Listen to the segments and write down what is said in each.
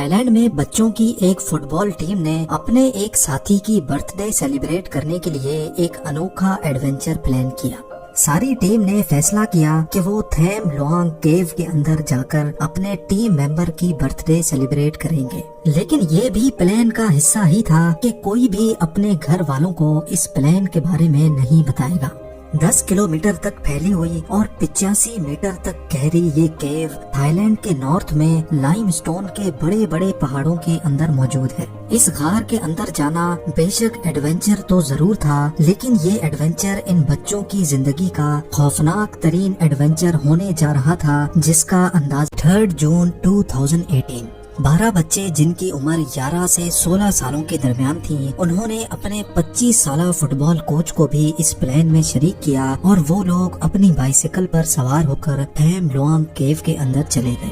Thai land میں بچوں کی ایک فٹ بال ٹیم نے اپنے ایک ساتھی کی برتھ ڈے سیلیبریٹ کرنے کے لیے ایک انوکھا ایڈونچر پلان کیا۔ ساری ٹیم نے فیصلہ کیا کہ وہ تھیم لوانگ کیو کے اندر جا کر اپنے ٹیم ممبر کی برتھ ڈے سیلیبریٹ کریں گے، لیکن یہ بھی پلان کا حصہ ہی تھا کہ کوئی بھی اپنے گھر والوں کو اس پلان کے بارے میں نہیں بتائے گا۔ 10 کلومیٹر تک پھیلی ہوئی اور 85 میٹر تک گہری یہ کیو تھائی لینڈ کے نارتھ میں لائم سٹون کے بڑے بڑے پہاڑوں کے اندر موجود ہے۔ اس غار کے اندر جانا بے شک ایڈونچر تو ضرور تھا، لیکن یہ ایڈونچر ان بچوں کی زندگی کا خوفناک ترین ایڈونچر ہونے جا رہا تھا، جس کا انداز 3 جون 2018 12 بچے جن کی عمر 11 سے 16 سالوں کے درمیان تھی، انہوں نے اپنے 25 سالہ فٹ بال کوچ کو بھی اس پلان میں شریک کیا اور وہ لوگ اپنی بائیسیکل پر سوار ہو کر تھیم لوانگ کیو کے اندر چلے گئے۔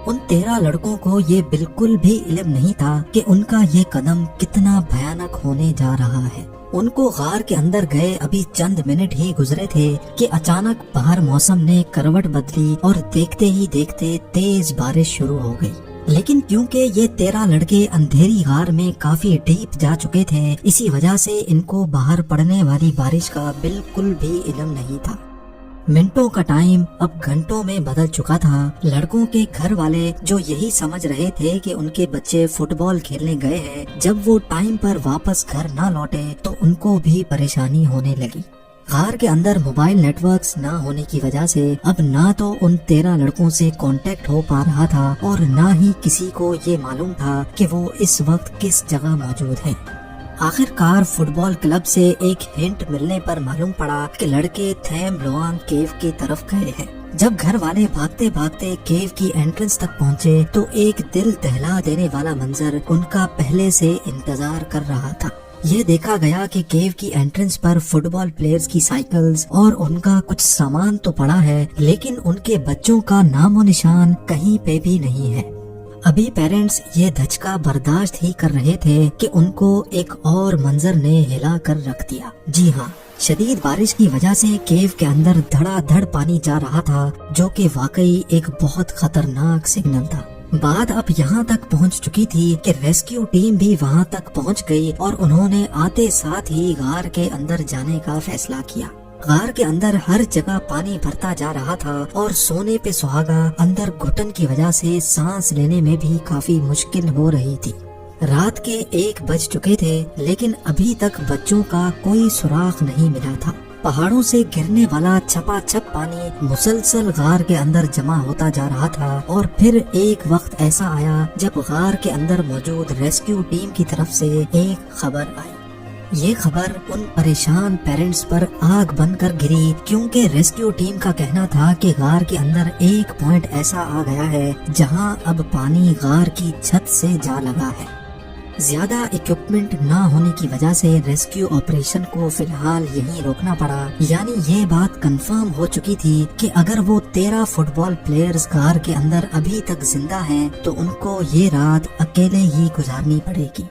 ان 13 لڑکوں کو یہ بالکل بھی علم نہیں تھا کہ ان کا یہ قدم کتنا بھیانک ہونے جا رہا ہے۔ ان کو غار کے اندر گئے ابھی چند منٹ ہی گزرے تھے کہ اچانک باہر موسم نے کروٹ بدلی اور دیکھتے ہی دیکھتے تیز بارش شروع ہو گئی۔ لیکن کیونکہ یہ 13 لڑکے اندھیری غار میں کافی ڈیپ جا چکے تھے، اسی وجہ سے ان کو باہر پڑنے والی بارش کا بالکل بھی علم نہیں تھا۔ منٹوں کا ٹائم اب گھنٹوں میں بدل چکا تھا۔ لڑکوں کے گھر والے جو یہی سمجھ رہے تھے کہ ان کے بچے فٹ بال کھیلنے گئے ہیں، جب وہ ٹائم پر واپس گھر نہ لوٹے تو ان کو بھی پریشانی ہونے لگی۔ غار کے اندر موبائل نیٹ ورکس نہ ہونے کی وجہ سے اب نہ تو ان 13 لڑکوں سے کانٹیکٹ ہو پا رہا تھا اور نہ ہی کسی کو یہ معلوم تھا کہ وہ اس وقت کس جگہ موجود ہیں۔ آخر کار فٹ بال کلب سے ایک ہنٹ ملنے پر معلوم پڑا کہ لڑکے تھیم لوانگ کیو کی طرف گئے ہیں۔ جب گھر والے بھاگتے بھاگتے کیو کی انٹرنس تک پہنچے تو ایک دل دہلا دینے والا منظر ان کا پہلے سے انتظار کر رہا تھا۔ یہ دیکھا گیا کہ کیو کی انٹرنس پر فٹ بال پلیئرز کی سائیکلز اور ان کا کچھ سامان تو پڑا ہے، لیکن ان کے بچوں کا نام و نشان کہیں پہ بھی نہیں ہے۔ ابھی پیرنٹس یہ دھچکا برداشت ہی کر رہے تھے کہ ان کو ایک اور منظر نے ہلا کر رکھ دیا۔ جی ہاں، شدید بارش کی وجہ سے کیو کے اندر دھڑا دھڑ پانی جا رہا تھا، جو کہ واقعی ایک بہت خطرناک سگنل تھا۔ بات اب یہاں تک پہنچ چکی تھی کہ ریسکیو ٹیم بھی وہاں تک پہنچ گئی اور انہوں نے آتے ساتھ ہی غار کے اندر جانے کا فیصلہ کیا۔ غار کے اندر ہر جگہ پانی بھرتا جا رہا تھا اور سونے پہ سہاگا اندر گھٹن کی وجہ سے سانس لینے میں بھی کافی مشکل ہو رہی تھی۔ رات کے 1 بج چکے تھے، لیکن ابھی تک بچوں کا کوئی سراغ نہیں ملا تھا۔ پہاڑوں سے گرنے والا چھپا چھپ پانی مسلسل غار کے اندر جمع ہوتا جا رہا تھا اور پھر ایک وقت ایسا آیا جب غار کے اندر موجود ریسکیو ٹیم کی طرف سے ایک خبر آئی۔ یہ خبر ان پریشان پیرنٹس پر آگ بن کر گری، کیونکہ ریسکیو ٹیم کا کہنا تھا کہ غار کے اندر ایک پوائنٹ ایسا آ گیا ہے جہاں اب پانی غار کی چھت سے جا لگا ہے۔ زیادہ اکوپمنٹ نہ ہونے کی وجہ سے ریسکیو آپریشن کو فی الحال یہیں روکنا پڑا، یعنی یہ بات کنفرم ہو چکی تھی کہ اگر وہ 13 فٹ بال پلیئرز غار کے اندر ابھی تک زندہ ہیں تو ان کو یہ رات اکیلے ہی گزارنی پڑے گی۔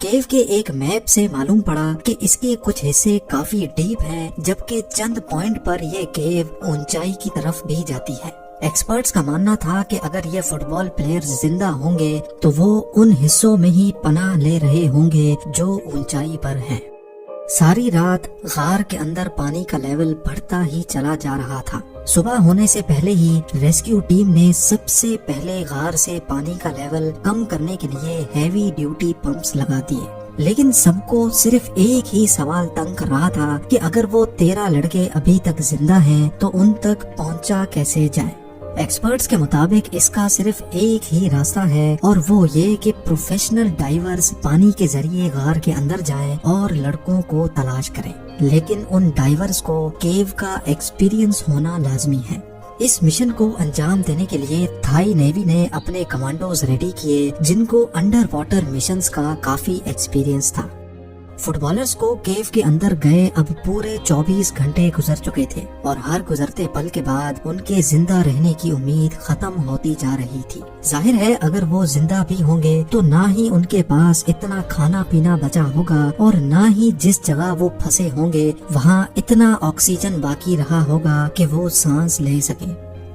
کیو کے ایک میپ سے معلوم پڑا کہ اس کے کچھ حصے کافی ڈیپ ہیں، جبکہ چند پوائنٹ پر یہ کیو اونچائی کی طرف بھی جاتی ہے۔ ایکسپرٹس کا ماننا تھا کہ اگر یہ فٹ بال پلیئرز زندہ ہوں گے تو وہ ان حصوں میں ہی پناہ لے رہے ہوں گے جو اونچائی پر ہیں۔ ساری رات غار کے اندر پانی کا لیول بڑھتا ہی چلا جا رہا تھا۔ صبح ہونے سے پہلے ہی ریسکیو ٹیم نے سب سے پہلے غار سے پانی کا لیول کم کرنے کے لیے ہیوی ڈیوٹی پمپس لگا دیے، لیکن سب کو صرف ایک ہی سوال تنگ کر رہا تھا کہ اگر وہ 13 لڑکے ابھی تک زندہ ہیں تو ان تک پہنچا کیسے جائے۔ ایکسپرٹس کے مطابق اس کا صرف ایک ہی راستہ ہے اور وہ یہ کہ پروفیشنل ڈائیورز پانی کے ذریعے غار کے اندر جائیں اور لڑکوں کو تلاش کریں، لیکن ان ڈائیورز کو کیو کا ایکسپیرینس ہونا لازمی ہے۔ اس مشن کو انجام دینے کے لیے تھائی نیوی نے اپنے کمانڈوز ریڈی کیے، جن کو انڈر واٹر مشنز کا کافی ایکسپیرینس تھا۔ فٹ بالرز کو کیو کے اندر گئے اب پورے 24 گھنٹے گزر چکے تھے اور ہر گزرتے پل کے بعد ان کے زندہ رہنے کی امید ختم ہوتی جا رہی تھی۔ ظاہر ہے اگر وہ زندہ بھی ہوں گے تو نہ ہی ان کے پاس اتنا کھانا پینا بچا ہوگا اور نہ ہی جس جگہ وہ پھنسے ہوں گے وہاں اتنا آکسیجن باقی رہا ہوگا کہ وہ سانس لے سکیں۔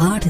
8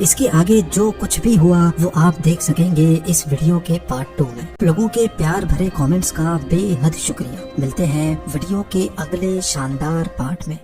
اس کے آگے جو کچھ بھی ہوا وہ آپ دیکھ سکیں گے اس ویڈیو کے پارٹ 2 میں۔ لوگوں کے پیار بھرے کامنٹس کا بے حد شکریہ۔ ملتے ہیں ویڈیو کے اگلے شاندار پارٹ میں۔